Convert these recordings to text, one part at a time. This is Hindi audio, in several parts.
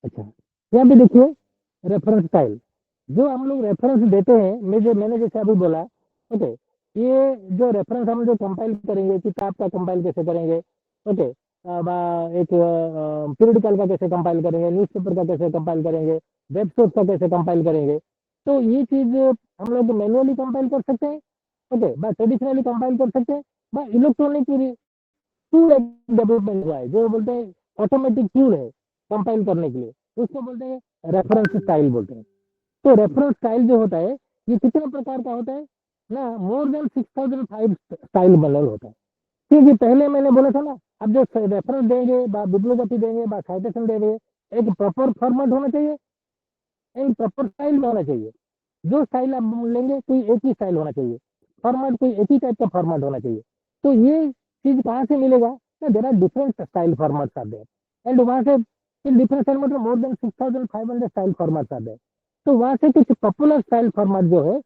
अच्छा, यहाँ पे देखिए रेफरेंस स्टाइल, जो हम लोग रेफरेंस देते हैं, मैंने जैसे अभी बोला, ओके, ये जो रेफरेंस हम जो कंपाइल करेंगे, किताब का कंपाइल कैसे करेंगे, ओके, एक पीरियडिकल का कैसे कंपाइल करेंगे, न्यूज़पेपर का कैसे कंपाइल करेंगे, वेब सोर्स का कैसे कंपाइल करेंगे, तो ये चीज हम लोग मैनुअली कंपाइल कर सकते हैं, ओके, बस ट्रेडिशनली कंपाइल कर सकते हैं, बस इलेक्ट्रॉनिक टूल एक डेवलपमेंट हुआ है जो बोलते हैं ऑटोमेटिक टूल है कंपाइल करने के लिए, उसको बोलते हैं रेफरेंस स्टाइल बोलते हैं। तो रेफरेंस स्टाइल जो होता है, ये कितने प्रकार का होता है ना, मोर देन 6005 स्टाइल मॉडल होता है। क्योंकि पहले मैंने बोला था ना, अब जो रेफरेंस देंगे बा बिब्लियोग्राफी देंगे बा साइटेशन देंगे, एक प्रॉपर फॉर्मेट होना चाहिए एंड प्रॉपर स्टाइल में होना चाहिए। जो स्टाइल आप लेंगे कोई एक ही स्टाइल होना चाहिए, फॉर्मेट कोई एक ही टाइप का फॉर्मेट होना चाहिए। तो ये चीज कहाँ से मिलेगा ना, there are different style formats आते हैं एंड वहां से इन डिफरेंट स्टाइल मतलब मोर देन 6500 स्टाइल फॉर्मेट्स आते हैं। तो वहां से कुछ पॉपुलर स्टाइल फॉर्मेट जो है,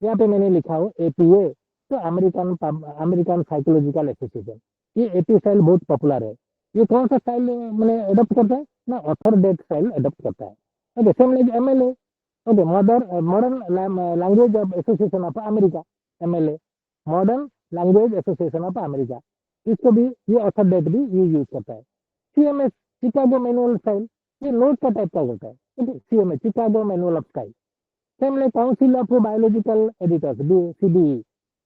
यहाँ पे मैंने लिखा हो एपीए, तो अमेरिकन अमेरिकन साइकोलॉजिकल एसोसिएशन, ये एपी स्टाइल बहुत पॉपुलर है। ये कौन सा स्टाइल मैंने अडोप्ट करता है ना, ऑथर डेट स्टाइल अडोप्ट करता है। Okay, same like MLA, okay, modern language of association of America, MLA, modern language association of America, इसको भी ये ऑथर डेट भी ये यूज करता है। सीएमएस, शिकागो मैनुअल स्टाइल, ये नोट का टाइप का होता है, ठीक है, CMS Chicago manual of style. Same like council of biological editors, CBE,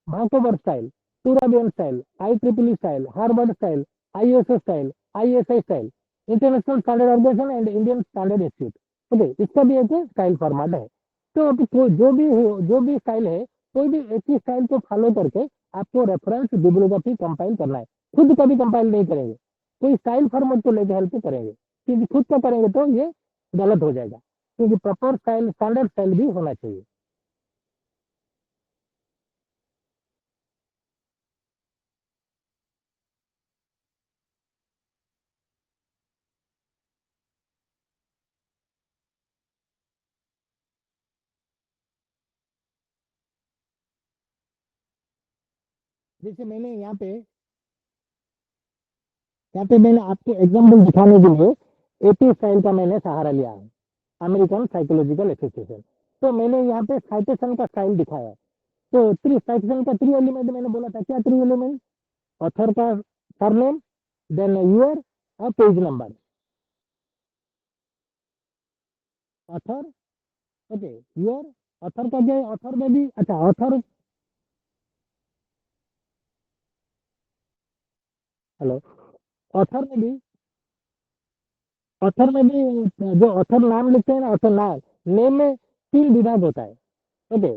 Vancouver style, Turabian style, I triple style, Harvard style, ISO style, ISI style, international standard organization and Indian standard institute, okay, इसका भी एक स्टाइल फॉर्मेट है। तो अभी जो भी स्टाइल है, कोई भी एक ही स्टाइल को फॉलो करके आपको रेफरेंस बिब्लियोग्राफी कंपाइल करना है। खुद कभी कंपाइल नहीं करेंगे, कोई स्टाइल फॉर्मेट को लेकर हेल्प करेंगे, क्योंकि खुद का करेंगे तो ये गलत हो जाएगा, क्योंकि प्रॉपर स्टाइल स्टैंडर्ड स्टाइल भी होना चाहिए। जैसे मैंने यहाँ पे मैंने आपको एग्जाम्पल दिखाने के लिए एपी स्टाइल का मैंने सहारा लिया है, अमेरिकन साइकोलॉजिकल एसोसिएशन। तो मैंने यहाँ पे साइटेशन का स्टाइल दिखाया है। तो थ्री साइटेशन का 3 एलिमेंट मैंने बोला था, क्या 3 एलिमेंट, ऑथर का सरनेम, देन ईयर और page number. Author, okay, year, author का क्या है, ऑथर में भी, अच्छा, ऑथर, हेलो, ऑथर में भी, ऑथर में भी जो ऑथर नाम लिखते हैं ना, ऑथर नाम, नेम में 3 विभाग होता है, ओके,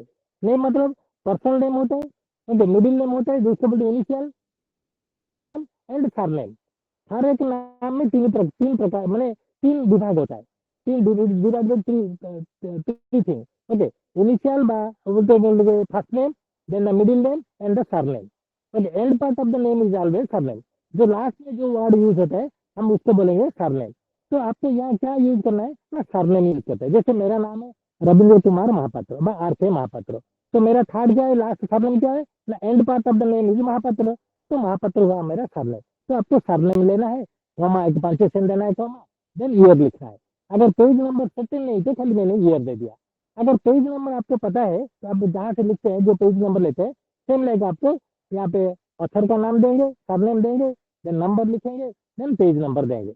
नेम मतलब पर्सनल नेम होता है, ओके, मिडिल नेम होता है, दूसरे बोलते इनिशियल एंड सरनेम। हर एक नाम में 3 प्रकार मैंने 3 विभाग होता है, विभाग में थ्री थिंग, ओके, इनिशियल बोलते बोलते first name, then the middle name and the surname, okay, and part of the name is always surname. जो लास्ट में जो वर्ड यूज होता है, हम उसको बोलेंगे सरनेम। तो आपको यहाँ क्या यूज करना है ना, सरनेम यूज करते हैं। जैसे मेरा नाम है रविंद्र कुमार महापात्र, आर के महापात्र, तो मेरा थर्ड क्या है, लास्ट सरनेम क्या है ना, and part of the name is Mahapatra, तो महापात्र हुआ मेरा सरनेम। तो आपको सरनेम लेना है, कॉमा एक पंक्चुएशन देना है, कॉमा, देन ईयर लिखना है। अगर पेज नंबर सेटिंग नहीं तो खाली मैंने ईयर दे दिया। अगर पेज नंबर आपको पता है तो आप जहाँ से लिखते हैं जो पेज नंबर लेते हैं, सेम लाइक आपको यहाँ पे ऑथर का नाम देंगे, सरनेम देंगे, देन नंबर लिखेंगे, देन पेज नंबर देंगे,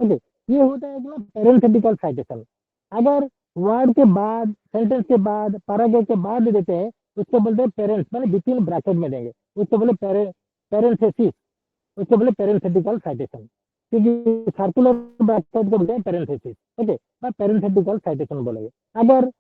ओके। ये होता है ना पेरेंथेटिकल साइटेशन। अगर वर्ड के बाद, सेंटेंस के बाद, पैराग्राफ के बाद देते हैं, उसको बोलते हैं पेरेंट्स, मैंने बिटवीन ब्रैकेट में देंगे, उसको बोले पेरेंथेसिस, उसको बोले पेरेंथेटिकल साइटेशन, क्योंकि सर्कुलर ब्रैकेट को बोलते हैं पेरेंथेसिस, ओके, मैं पेरेंथेटिकल साइटेशन बोलेंगे। अगर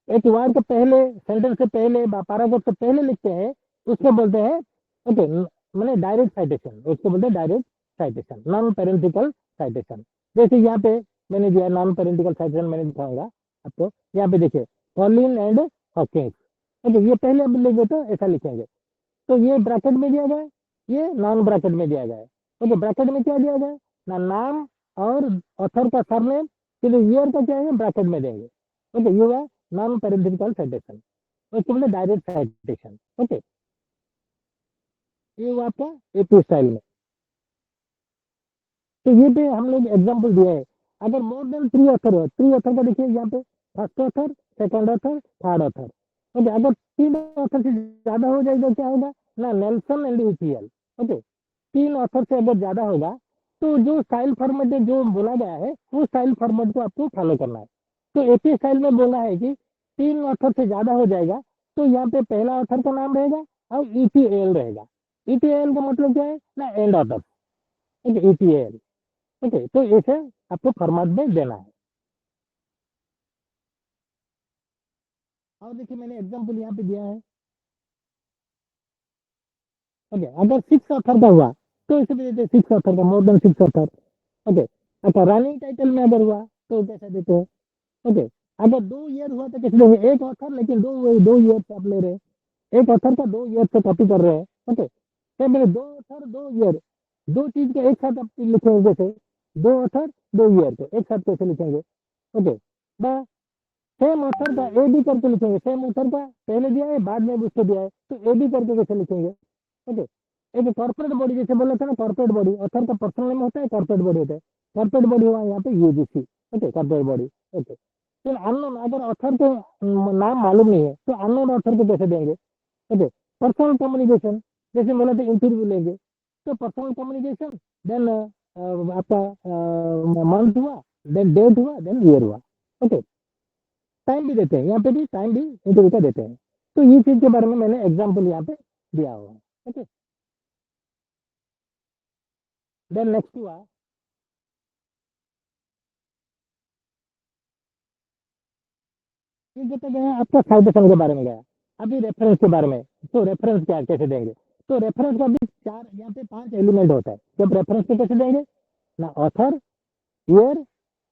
एक वर्ड के पहले, सेंटेंस से पहले, पैराग्राफ से पहले लिखते हैं, उसको बोलते हैं, ओके, मैंने डायरेक्ट साइटेशन, उसको बोलते हैं डायरेक्ट साइटेशन, नॉन पेरेंटिकल साइटेशन। जैसे यहाँ पे मैंने दिया नॉन पेरेंटिकल साइटेशन, मैंने दिखाऊंगा आपको। यहाँ पे देखिए, कॉलिन एंड हॉकिंस, ओके, ये पहले अब लिखे तो ऐसा लिखेंगे, तो ये ब्रैकेट में दिया गया है, ये नॉन ब्रैकेट में दिया गया है, ओके। ब्रैकेट में क्या दिया गया है ना, नाम और ऑथर का सरनेम, फिर ईयर का क्या है ब्रैकेट में देंगे, ओके, ये हुआ नॉन पेरेंटिकल साइटेशन, उसको बोले डायरेक्ट साइटेशन, ओके। ये हुआ आपका एपी स्टाइल में। तो ये पे हम लोग एग्जाम्पल दिए हैं। अगर मोर देन 3 ऑथर हो, 3 ऑथर का देखिए यहाँ पे first author, second author, third author. Okay, अगर 3 ऑथर से ज़्यादा हो जाएगा क्या होगा ना, Nelson and EPL. Okay, 3 author से अगर ज़्यादा होगा तो जो स्टाइल फॉर्मेट जो बोला गया है वो स्टाइल फॉर्मेट को आपको फॉलो करना है। तो एक ही स्टाइल में बोलना है कि 3 ऑथर से ज़्यादा हो जाएगा तो यहाँ पे पहला ऑथर का नाम रहेगा और ईटीएल रहेगा। ईटीएल का मतलब क्या है ना, and author. Okay, ETL. Okay, तो ऐसे आपको फॉर्मेट में देना है। और देखिए मैंने एग्जाम्पल यहाँ पे दिया है। ओके, अगर 6 ऑथर का हुआ तो इसे भी देते हैं 6 ऑथर का, मोर देन 6 ऑथर। ओके, अच्छा रनिंग टाइटल में अगर हुआ तो कैसे देते हैं। ओके, अगर 2 ईयर हुआ तो कैसे देंगे, एक ऑथर लेकिन दो दो ईयर से आप ले रहे हैं, एक ऑथर का 2 ईयर से कॉपी कर रहे हैं। ओके, तो मेरे 2 ऑथर 2 ईयर, दो चीज के एक साथ आप लिखेंगे, जैसे 2 ऑथर 2 ईयर के एक साथ कैसे लिखेंगे। ओके, सेम ऑथर का ए बी करके लिखेंगे, सेम ऑथर का पहले दिया है बाद में भी उसको दिया है तो ए बी करके कैसे लिखेंगे। ओके, एक कॉर्पोरेट बॉडी जैसे बोला था ना, कॉर्पोरेट बॉडी ऑथर का पर्सनल नेम होता है, कॉर्पोरेट बॉडी होता है। कॉर्पोरेट बॉडी हुआ यहाँ पे UGC. Okay, corporate body. Okay, फिर अननोन, अगर ऑथर को नाम मालूम नहीं है तो अननोन ऑथर को कैसे देंगे। ओके, पर्सनल कम्युनिकेशन, जैसे बोला था इंटरव्यू लेंगे तो पर्सनल कम्युनिकेशन, देन आपका मंथ हुआ, देन डेट हुआ, देन ईयर हुआ। ओके, टाइम भी देते हैं, यहाँ पे भी टाइम भी इंटरव्यू का देते हैं। तो ये चीज के बारे में मैंने एग्जाम्पल यहाँ पे दिया हुआ है। ओके, देन नेक्स्ट हुआ, ये कहते गए आपका साइटेशन के बारे में गया। अभी रेफरेंस के बारे में, तो रेफरेंस क्या कैसे देंगे। तो रेफरेंस का भी चार, यहाँ पे 5 एलिमेंट होता है जब रेफरेंस को कैसे देंगे ना, author, year,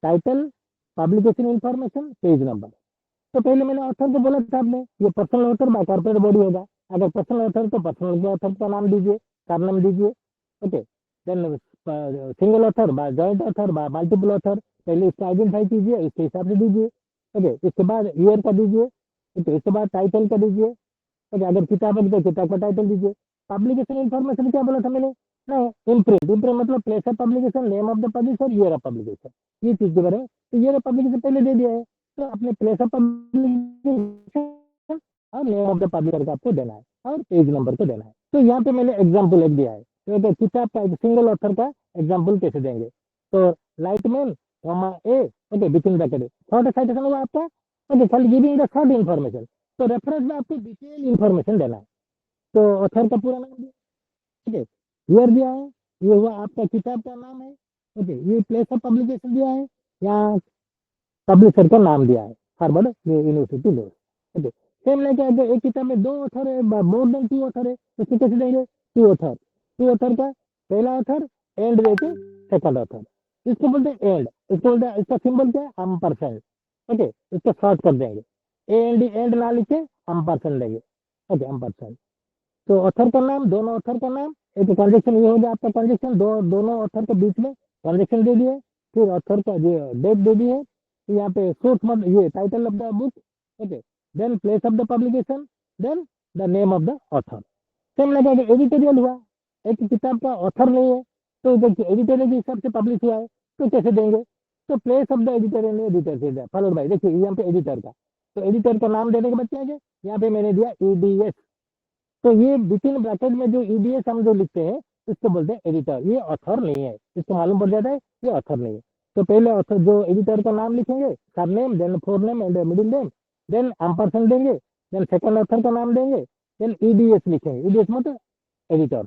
title, publication information, page number. तो पहले मैंने ऑथर को बोला था आपने, ये personal author by corporate body होगा। अगर पर्सनल ऑथर तो पर्सनल ऑथर का नाम दीजिए, कार नाम दीजिए। Okay, then single author by joint author by multiple author, पहले इसको आइडेंटिफाई कीजिए, इसके हिसाब से दीजिए। ओके, इसके बाद ईयर का दीजिए। ओके, इसके बाद टाइटल का दीजिए। ओके, अगर किताब है तो किताब का टाइटल दीजिए। पब्लिकेशन इन्फॉर्मेशन क्या बोला था मैंने ना, इम्प्रिंट, इम्प्रिंट मतलब place of publication, name of the publisher, year of publication, ये चीज के बारे में। तो ईयर ऑफ पब्लिकेशन पहले दे दिया है, तो अपने प्लेस ऑफ पब्लिकेशन और नेम ऑफ द पब्लिशर का आपको देना है और पेज नंबर को देना है। तो यहाँ पे मैंने एग्जाम्पल एक दिया है, तो एक किताब का एक सिंगल ऑथर का एग्जाम्पल कैसे देंगे। तो lightman A, okay, with in bracket short citation हुआ आपका। ओके, खाली गिविंग द शॉर्ट इन्फॉर्मेशन। तो रेफरेंस में आपको डिटेल इन्फॉर्मेशन देना है। तो ऑथर का पूरा नाम दिया, ठीक है, ईयर दिया है, ये हुआ आपका किताब का नाम है। ओके, ये प्लेस ऑफ पब्लिकेशन दिया है, यहाँ पब्लिशर का नाम दिया है, हार्वर्ड यूनिवर्सिटी लोग। ओके, सेम लाइक अगर एक किताब में 2 ऑथर है, मोर देन 2 ऑथर है तो उसको कैसे देंगे, 2 ऑथर, 2 ऑथर का पहला ऑथर एंड देके सेकंड ऑथर, इसको बोलते हैं एंड, इसको बोलते हैं, इसका सिंबल क्या है, हम परसेंट। ओके, इसको शॉर्ट कर देंगे, एंड ना लिखे हम परसेंट देंगे। ओके, हम परसेंट। तो ऑथर का नाम, दोनों ऑथर का नाम, एक ट्रांजेक्शन ये हो गया आपका, ट्रांजेक्शन दोनों ऑथर के बीच में ट्रांजेक्शन दे दिए। फिर ऑथर का जो डेट दे दी है, तो यहाँ पे सोर्स मत, ये title of the book. Okay, then place of the publication, then the name of the author. Same लगा कि एडिटोरियल हुआ, एक किताब का ऑथर नहीं है तो एडिटोरियल के हिसाब से पब्लिश हुआ है तो कैसे देंगे। तो place of the editorial editor से फॉलोड बाय, देखिए यहाँ पे एडिटर का, तो एडिटर का नाम देने के बाद क्या है, यहाँ पे मैंने दिया ईडीएस। तो ये विथिन ब्रैकेट में जो ईडीएस हम जो लिखते हैं इसको बोलते हैं एडिटर, ये ऑथर नहीं है, इसको मालूम पड़ जाता है ये ऑथर नहीं है। तो पहले ऑथर जो एडिटर का नाम लिखेंगे, surname, then forename and middle name, then ampersand देंगे, देन सेकंड ऑथर का नाम देंगे, देन ईडीएस लिखेंगे, ईडीएस मतलब editor,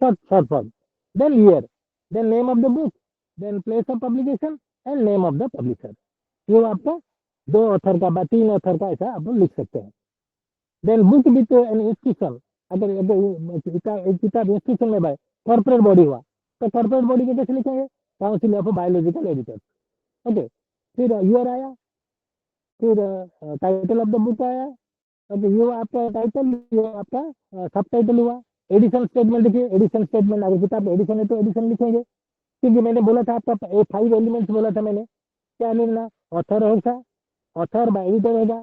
short short form, then year, then name of the book, then place of publication and name of the publisher. ये आपका 2 ऑथर का 3 ऑथर का ऐसा आप लिख सकते हैं। Then book with an institution, अगर एक किताब इंस्टीट्यूशन में भाई कॉर्पोरेट बॉडी हुआ तो कॉर्पोरेट बॉडी को कैसे लिखेंगे, council of biological editors. Okay, फिर ईयर आया, फिर टाइटल ऑफ द बुक आया। ओके, ये आपका टाइटल, ये आपका सब टाइटल हुआ। एडिशन स्टेटमेंट देखिए, एडिशन स्टेटमेंट, अगर किताब एडिशन है तो एडिशन लिखेंगे, क्योंकि मैंने बोला था आपका 5 एलिमेंट्स बोला था मैंने, क्या लिखना, ऑथर होगा, ऑथर बाय एडिटर होगा।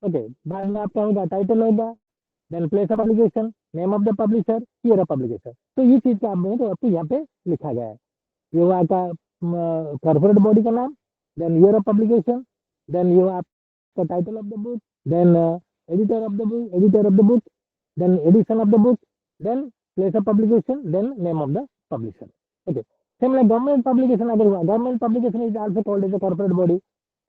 ओके, बाद में आपका होगा टाइटल होगा, then place of publication, name of the publisher, year of publication. तो ये चीज का आपने तो आपको यहाँ पे लिखा गया है, ये हुआ का कॉर्पोरेट बॉडी का नाम, then year of publication, then ये आपका title of the book, then editor of the book, then edition of the book, then place of publication, then name of the publisher. Okay. Same like government publication अगर हुआ, government publication is also called as a corporate body.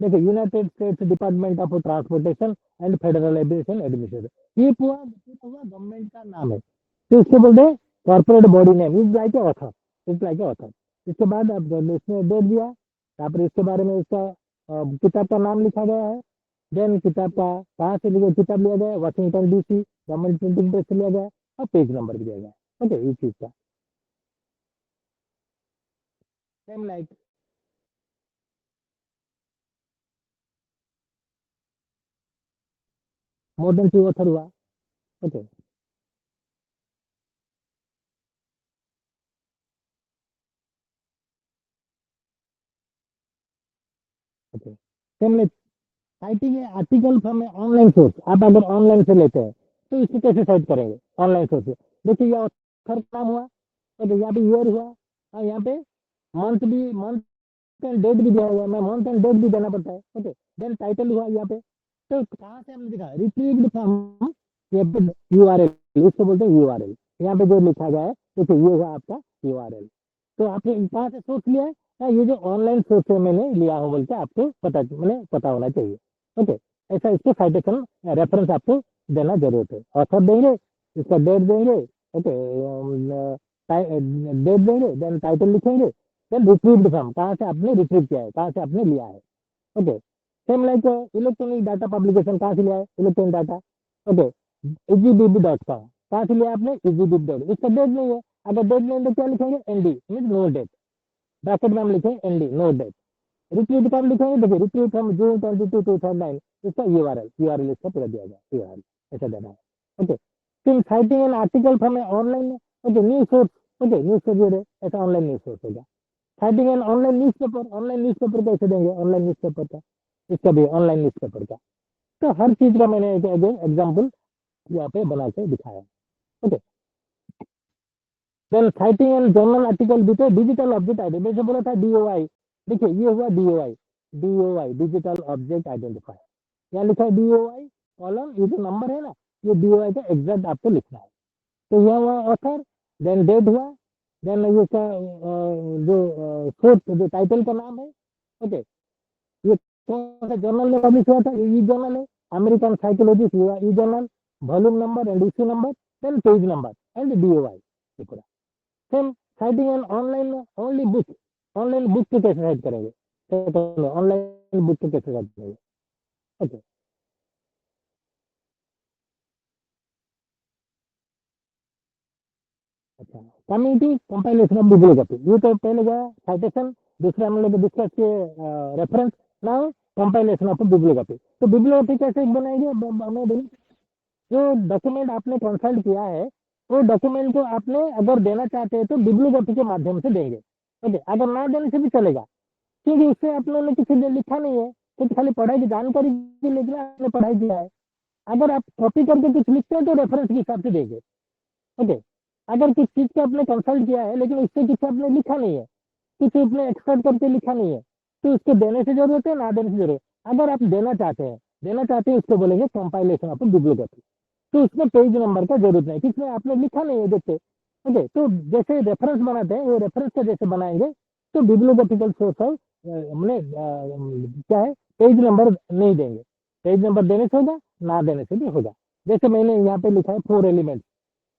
देखिए, United States Department of Transportation and Federal Aviation Administration, ये पूरा पूरा गवर्नमेंट का नाम है. तो इसको बोलते हैं corporate body name, is like a author, is like a author. इसके बाद अब इसने डेट दिया, तापर इसके बारे में इसका किताब का नाम लिखा गया है, देन किताब का कहाँ से लिखा, किताब लिया गया है Washington DC government printing press से लिया गया है, और पेज नंबर भी दिया गया है. ओके, इस चीज का same like more than 2 author हुआ. Okay. Okay. Same like citing है आर्टिकल फ्रॉम ऑनलाइन सोर्स, आप अगर ऑनलाइन से लेते हैं तो इसको कैसे साइट करेंगे ऑनलाइन सोर्स से. देखिए, ये ऑथर का नाम हुआ, ओके, यहाँ पे ईयर हुआ, और यहाँ पे मंथ एंड डेट भी दिया हुआ है, मैं मंथ एंड डेट भी देना पड़ता है. ओके. देन टाइटल हुआ यहाँ पे, तो कहाँ से हमने दिखा रिट्रीव्ड फ्रॉम, यहाँ पे यूआरएल, इसको बोलते हैं यूआरएल. यहाँ पे जो लिखा गया है देखिए, ये हुआ आपका यूआरएल. तो आपने कहाँ से सोच लिया है, ये जो ऑनलाइन सोर्स से मैंने लिया हो बोल के आपको मैंने पता होना चाहिए. ओके. ऐसा इसको साइटेशन रेफरेंस आपको देना जरूरत है. ऑथर देंगे, इसका डेट देंगे, ओके, डेट देंगे, देन टाइटल लिखेंगे, देन रिट्रीव्ड फ्रॉम, कहाँ से आपने रिट्रीव किया है, कहाँ से आपने लिया है. Okay. Same like electronic data publication, कहाँ से लिया है इलेक्ट्रॉनिक डाटा. ओके. egbib.com, कहाँ से लिया आपने egbib. इसका डेट नहीं है, अगर डेट नहीं है तो क्या लिखेंगे, ND mean no date, bracket में हम लिखेंगे एनडी नो डेट. रिट्रीव कब लिखेंगे, देखिए रिट्रीव फ्रॉम June 22, 2009, इसका यूआरएल इसका पूरा दिया गया, यूआरएल ऐसा देना है. ओके. फिर citing an article from online, okay, news source, okay, news source ऐसा ऑनलाइन न्यूज सोर्स होगा. Citing an online newspaper कैसे देंगे, ऑनलाइन न्यूज पेपर का, इसका भी ऑनलाइन न्यूज पेपर का. तो हर चीज का मैंने एक एग्जाम्पल यहाँ पे बना के दिखाया. Okay. Then citing and journal article with digital object identify, जैसे बोला था डीओआई, देखिए ये हुआ डीओआई, डिजिटल ऑब्जेक्ट आइडेंटिफाई. यहाँ लिखा है डीओआई कॉलम, ये जो नंबर है ना, ये डीओआई का एग्जैक्ट आपको लिखना है. तो यह हुआ ऑथर, देन डेट हुआ, देन ये का जो सोर्स जो टाइटल का नाम है. ओके. ये कौन सा जर्नल में पब्लिश हुआ था, ई जर्नल है, अमेरिकन साइकोलॉजिस्ट हुआ e journal, volume number and issue number, then page number and DOI, ये पूरा. Same citing and online only book, online book को कैसे साइट करेंगे, ऑनलाइन बुक को कैसे साइट करेंगे. ओके. अच्छा, कम्युनिटी कंपाइलेशन ऑफ बिब्लियोग्राफी, ये तो पहले गया साइटेशन, दूसरा हम लोग डिस्कस किए reference. Now compilation of bibliography. तो बिब्लियोग्राफी कैसे बनाएंगे, हमें जो डॉक्यूमेंट आपने कंसल्ट किया है, वो डॉक्यूमेंट को आपने अगर देना चाहते हैं तो बिब्लियोग्राफी के माध्यम से देंगे. ओके. अगर ना देने से भी चलेगा, क्योंकि उससे आप लोगों ने किसी ने लिखा नहीं है, तो खाली पढ़ाई की जानकारी के लिए आपने पढ़ाई किया है. अगर आप कॉपी करके कुछ लिखते हैं तो रेफरेंस के हिसाब से देंगे. ओके. अगर किस चीज को आपने कंसल्ट किया है लेकिन उससे कुछ आपने लिखा नहीं है, कुछ आपने एक्सपर्ट करके लिखा नहीं है, तो उसको देने से जरूरत है, ना देने से जरूरत है. अगर आप देना चाहते हैं उसको बोलेंगे कंपाइलेशन ऑफ बिब्लियोग्राफी. तो उसमें पेज नंबर का जरूरत नहीं, किसमें आपने लिखा नहीं है देखते. ओके. तो जैसे रेफरेंस बनाते हैं वो रेफरेंस का जैसे बनाएंगे, तो बिब्लियोग्राफिकल सोर्स है, हमने क्या है, पेज नंबर नहीं देंगे. पेज नंबर देने से होगा, ना देने से भी होगा. जैसे मैंने यहाँ पे लिखा है 4 एलिमेंट,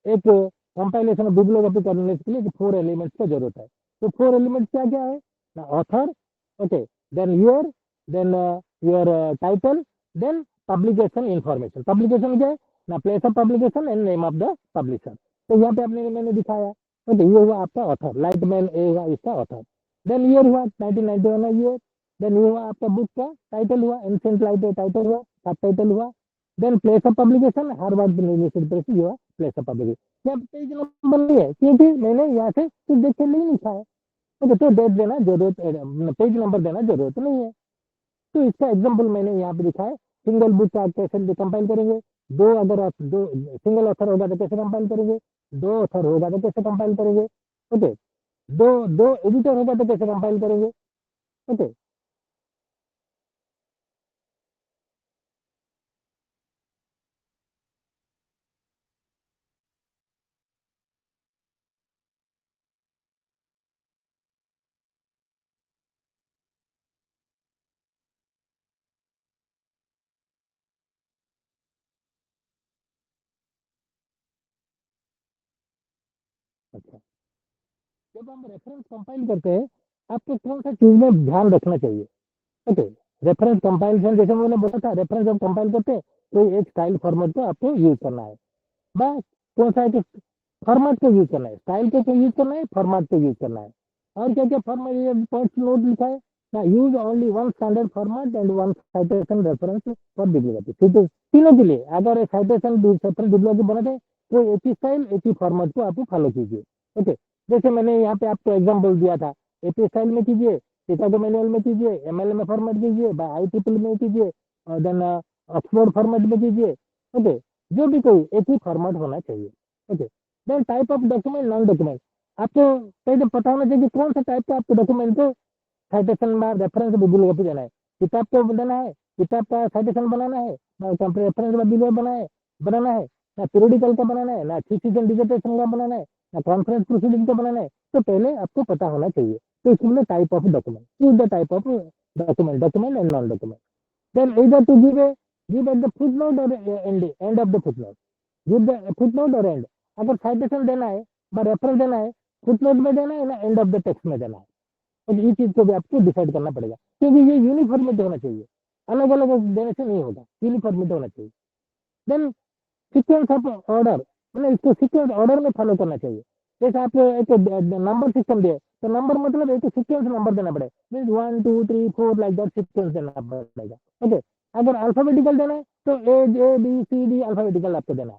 एक कंपाइलेशन ऑफ बिब्लियोग्राफी करने के लिए 4 एलिमेंट्स की जरूरत है. तो 4 एलिमेंट्स क्या क्या है, author, okay, then year, then your title, then publication information. Publication क्या है ना, place of publication and name of the publisher. तो यहाँ पे आपने मैंने दिखाया. ओके. ये हुआ आपका ऑथर, लाइटमैन ए हुआ इसका ऑथर. देन ईयर हुआ 1991 ईयर. देन ये हुआ आपका बुक का टाइटल हुआ एंसेंट लाइट टाइटल हुआ, सब टाइटल हुआ. Then place of publication Harvard University press हुआ प्लेस ऑफ पब्लिकेशन. यहाँ पेज नंबर नहीं है क्योंकि मैंने यहाँ से कुछ देख के नहीं लिखा है. ओके. तो डेट देना जरूरत, पेज नंबर देना जरूरत नहीं है. तो इसका एग्जाम्पल मैंने यहाँ पे दिखा है. सिंगल बुक का कैसे कंपाइल करेंगे, दो अगर आप दो सिंगल ऑथर होगा तो कैसे कंपाइल करेंगे, दो ऑथर होगा तो कैसे कंपाइल करेंगे. ओके. दो दो एडिटर होगा तो कैसे कंपाइल करेंगे? ओके। अच्छा, जब हम रेफरेंस कंपाइल करते हैं, आपको कौन सा चीज में ध्यान रखना चाहिए? ओके, रेफरेंस कंपाइलेशन जैसे मैंने बोला था, रेफरेंस जब कंपाइल करते हैं तो एक स्टाइल फॉर्मेट को आपको यूज करना है। बस, कौन सा है कि फॉर्मेट को यूज करना है, स्टाइल को यूज करना है, फॉर्मेट को यूज करना है। और क्या क्या फॉर्मेट, ये पॉइंट नोट लिखा है ना, use only one standard format and one citation reference for bibliography. ठीक है, तीनों के लिए अगर एक साइटेशन सेपरेट बिब्लियोग्राफी बना दे तो एक ही स्टाइल एक ही फॉर्मेट को आप फॉलो कीजिए। ओके, जैसे मैंने यहाँ पे आपको एग्जाम्पल दिया था, एपी स्टाइल में कीजिए, शिकागो मैनुअल में कीजिए, एमएल में फॉर्मेट कीजिए, बाय आई ट्रिपल में कीजिए, और देन ऑक्सफोर्ड फॉर्मेट में कीजिए। ओके, जो भी कोई एक ही फॉर्मेट होना चाहिए। Okay, then type of document, non document, आपको पहले पता होना चाहिए कि कौन सा टाइप का आपको डॉक्यूमेंट को साइटेशन में रेफरेंस बिब्लियोग्राफी देना है। किताब को देना है, किताब का साइटेशन बनाना है, ना रेफरेंस बिब्लियोग्राफी बनाना है, ना पीरियडिकल का बनाना है, ना थीसिस एंड डिसर्टेशन का बनाना है, ना कॉन्फ्रेंस प्रोसीडिंग का बनाना है। तो पहले आपको पता होना चाहिए। तो इसमें type of document, choose the type of document, document and non document. Then either to give at the footnote or end of the footnote, give the footnote or end। अगर साइटेशन देना है, रेफरेंस देना है, फुटनोट में देना है ना एंड ऑफ द टेक्स्ट में देना है। और ये चीज को भी आपको डिसाइड करना पड़ेगा, क्योंकि ये यूनिफॉर्मिटी होना चाहिए, अलग अलग देने से नहीं होगा, यूनिफॉर्मिटी होना चाहिए। देन सीक्वेंस ऑफ ऑर्डर, मतलब इसको सीक्वेंस ऑर्डर में फॉलो करना चाहिए। जैसे आप एक नंबर सिस्टम दिए, तो नंबर मतलब एक सीक्वेंस नंबर देना पड़ेगा, मीन 1 2 3 4 लाइक दैट सीक्वेंस देना पड़ेगा। ओके, अगर अल्फाबेटिकल देना है तो A B C D alphabetical आपको देना है।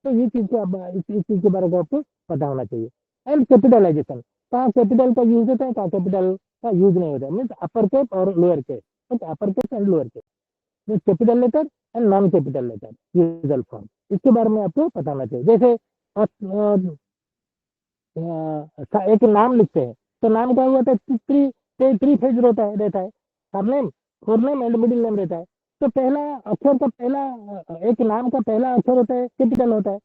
तो ये चीज को आप इस चीज के बारे में आपको पता होना चाहिए। एंड कैपिटलाइजेशन, कहाँ कैपिटल का यूज होता है, कहाँ कैपिटल का यूज नहीं होता है, मीन्स अपर केस और lower case. Okay, upper case and lower case, means capital letter and non capital letter, usual form, इसके बारे में आपको पता होना चाहिए। जैसे एक नाम लिखते हैं, तो नाम का हुआ था थ्री फेज रहता है सरनेम, फोरनेम एंड मिडिल नेम रहता है। तो पहला अक्षर का पहला एक नाम का पहला अक्षर होता है कैपिटल होता है।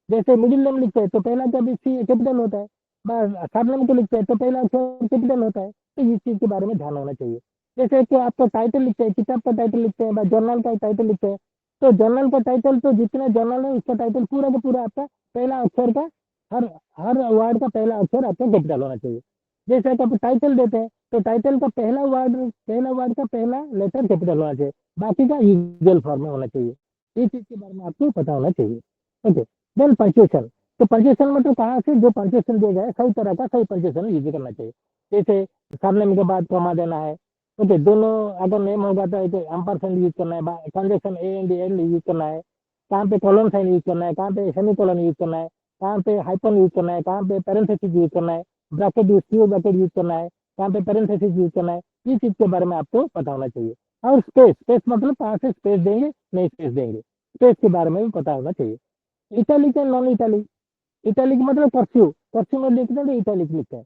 जैसे मिडिल नेम लिखते हैं तो पहला का भी सी कैपिटल होता है, बस सरनेम को लिखते हैं तो पहला अक्षर कैपिटल होता है। तो इस चीज के बारे में ध्यान होना चाहिए। जैसे कि आपका टाइटल लिखते हैं, किताब का टाइटल लिखते हैं, जर्नल का टाइटल लिखते हैं, तो जर्नल का टाइटल, तो जितना जर्नल है उसका टाइटल पूरा का पूरा आपका पहला अक्षर का, हर हर वर्ड का पहला अक्षर आपका कैपिटल होना चाहिए। जैसे कि आप टाइटल देते हैं तो टाइटल का पहला वर्ड का पहला लेटर कैपिटल होना चाहिए, बाकी का यूजुअल फॉर्म में होना चाहिए। इस चीज के बारे में आपको पता होना चाहिए। ओके, देन पंक्चुएशन, तो पंक्चुएशन में तो कहाँ से जो पंक्चुएशन दिया गया है सही तरह का सही पंक्चुएशन यूज करना चाहिए। जैसे सरनेम के बाद कॉमा देना है। ओके, दोनों अगर नेम होगा तो एक एम्परसेंड यूज करना है, conjunction A and and use करना है, कहाँ पे कॉलन साइन यूज करना है, कहाँ पे सेमी कॉलन यूज करना है, कहाँ पे हाइपन यूज करना है, कहाँ पे पेरेंथेसिस यूज करना है, bracket use Q bracket use करना है, कहाँ पे पेरेंथेसिस यूज करना है। इस चीज के बारे में आपको पता होना चाहिए। और स्पेस, स्पेस मतलब कहाँ से स्पेस देंगे, नहीं स्पेस देंगे, स्पेस के बारे में भी पता होना चाहिए। Italic and non italic, italic मतलब कर्सिव, कर्सिव में लिखते हैं तो इटैलिक लिखते हैं।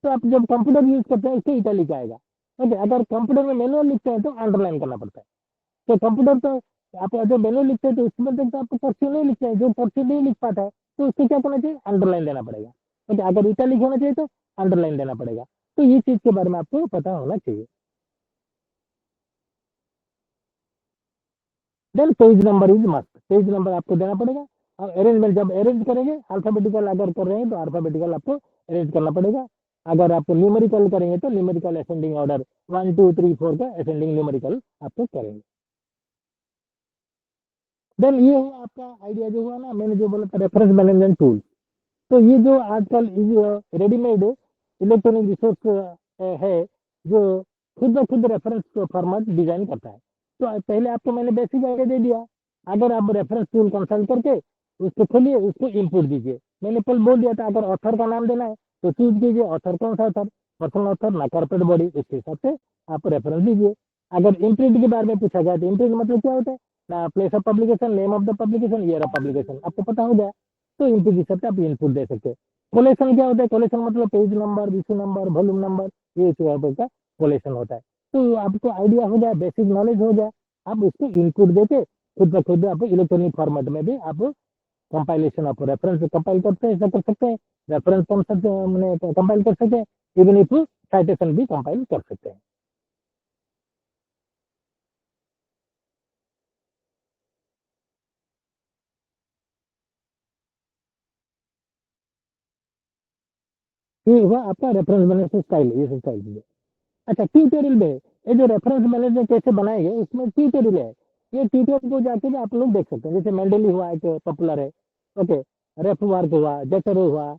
तो आप जब कंप्यूटर यूज करते हैं उसके इटैलिक आएगा। ओके, अगर कंप्यूटर में मैनुअल लिखते हैं तो अंडरलाइन करना पड़ता है। तो कंप्यूटर तो आप जो मैनुअल लिखते हैं तो उसमें तो आपको कर्सिव नहीं लिखते हैं, जो कर्सिव नहीं लिख पाता है तो उसको क्या करना चाहिए, अंडरलाइन देना पड़ेगा। ओके, अगर इटैलिक होना चाहिए तो अंडरलाइन देना पड़ेगा। तो ये चीज के बारे में आपको पता होना चाहिए। Then page number is must, page number आपको देना पड़ेगा। और अरेंजमेंट जब अरेंज करेंगे, अल्फाबेटिकल अगर कर रहे हैं तो अल्फाबेटिकल आपको अरेंज करना पड़ेगा। अगर आप न्यूमेरिकल करेंगे तो न्यूमेरिकल असेंडिंग ऑर्डर 1 2 3 4 का असेंडिंग न्यूमेरिकल आपको करेंगे। देन ये हुआ आपका आइडिया जो हुआ ना, मैंने जो बोला था रेफरेंस मैनेजमेंट टूल। तो ये जो आजकल रेडीमेड इलेक्ट्रॉनिक रिसोर्स है, जो खुद ब खुद रेफरेंस फॉर्मेट डिजाइन करता है। तो पहले आपको मैंने बेसिक आइडिया दे दिया। अगर आप रेफरेंस टूल कंसल्ट करके उसको खोलिए, उसको इनपुट दीजिए। मैंने कल बोल दिया था, अगर ऑथर का नाम देना है तो चूज कीजिए ऑथर कौन सा ऑथर, पर्सनल ऑथर ना कॉर्पोरेट बॉडी, उसके हिसाब से आप रेफरेंस दीजिए। अगर इम्प्रिंट के बारे में पूछा गया तो इम्प्रिंट मतलब क्या होता है ना, place of publication, name of the publication, year of publication आपको पता हो गया, तो इनपुट के हिसाब से आप इनपुट दे सकते हैं। कोलेशन क्या होता है? कोलेशन मतलब page number, issue number, volume number, ये इस वर्ड का कोलेशन होता है। तो आपको आइडिया हो जाए, बेसिक नॉलेज हो जाए, आप उसको इनपुट देके खुद ब खुद आप इलेक्ट्रॉनिक फॉर्मेट में भी आप कंपाइलेशन ऑफ रेफरेंस कंपाइल करते हैं, ऐसा कर सकते हैं। रेफरेंस कौन सा मैंने कंपाइल कर सकते हैं, इवन इफ साइटेशन भी कंपाइल कर सकते हैं। ये हुआ आपका रेफरेंस मैनेजमेंट स्टाइल, ये सब स्टाइल। अच्छा, ट्यूटोरियल में ये जो रेफरेंस मैनेजर कैसे बनाएंगे उसमें ट्यूटोरियल है। ये ट्यूटोरियल को जाके भी आप लोग देख सकते हैं। जैसे मेंडली हुआ एक पॉपुलर है, ओके, रेफ वर्क हुआ, जेटरो हुआ,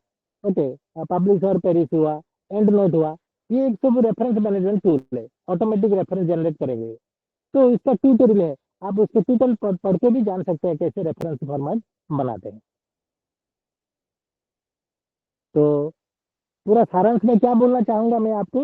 ओके, पब्लिश और पेरिस हुआ, एंड नोट हुआ। ये एक सब रेफरेंस मैनेजमेंट टूल है, ऑटोमेटिक रेफरेंस जनरेट करेंगे। तो इसका ट्यूटोरियल है, आप उसके ट्यूटोरियल पढ़ के भी जान सकते हैं कैसे रेफरेंस फॉर्मेट बनाते हैं। तो पूरा सारांश में क्या बोलना चाहूंगा मैं आपको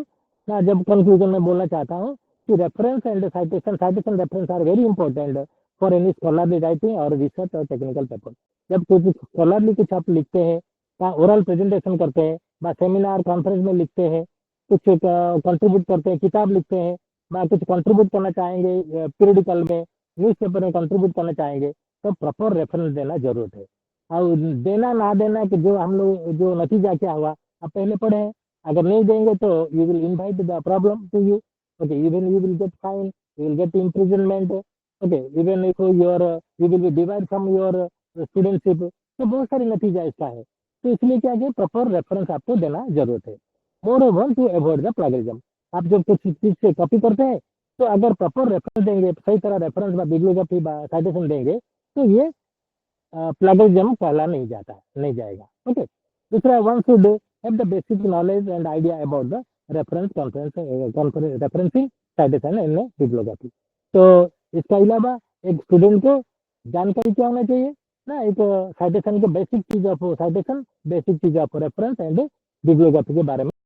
ना, जब कंक्लूजन में बोलना चाहता हूँ कि reference and citation reference are very important for any scholarly writing और रिसर्च और टेक्निकल पेपर। जब कुछ स्कॉलरली कुछ आप लिखते हैं या ओरल प्रेजेंटेशन करते हैं या सेमिनार कॉन्फ्रेंस में लिखते हैं, कुछ कंट्रीब्यूट करते हैं, किताब लिखते हैं या कुछ कंट्रीब्यूट करना चाहेंगे पीरियडिकल में, न्यूज़पेपर में कंट्रीब्यूट करना चाहेंगे, तो प्रॉपर रेफरेंस देना जरूरत है। और देना ना देना कि जो हम लोग जो नतीजा क्या हुआ आप पहले पढ़े हैं। अगर नहीं देंगे तो you will invite the problem to you, okay, even you will get fine, you will get imprisonment, okay, even if your you will be divide from your studentship. तो बहुत सारी नतीजा इसका है। तो इसलिए क्या है, प्रॉपर रेफरेंस आपको देना जरूरत है। Moreover to avoid the plagiarism. आप जब कुछ चीज से कॉपी करते हैं तो अगर प्रॉपर रेफरेंस देंगे, सही तरह रेफरेंस बिब्लियोग्राफी साइटेशन देंगे, तो ये प्लेगरिज्म कहला नहीं जाता, नहीं जाएगा। ओके, दूसरा, one should have the basic knowledge and idea about the reference conference referencing citation in bibliography. तो इसके अलावा एक स्टूडेंट को जानकारी क्या होना चाहिए ना, एक साइटेशन के बेसिक चीज ऑफ साइटेशन, बेसिक चीज ऑफ रेफरेंस एंड बिब्लियोग्राफी के बारे में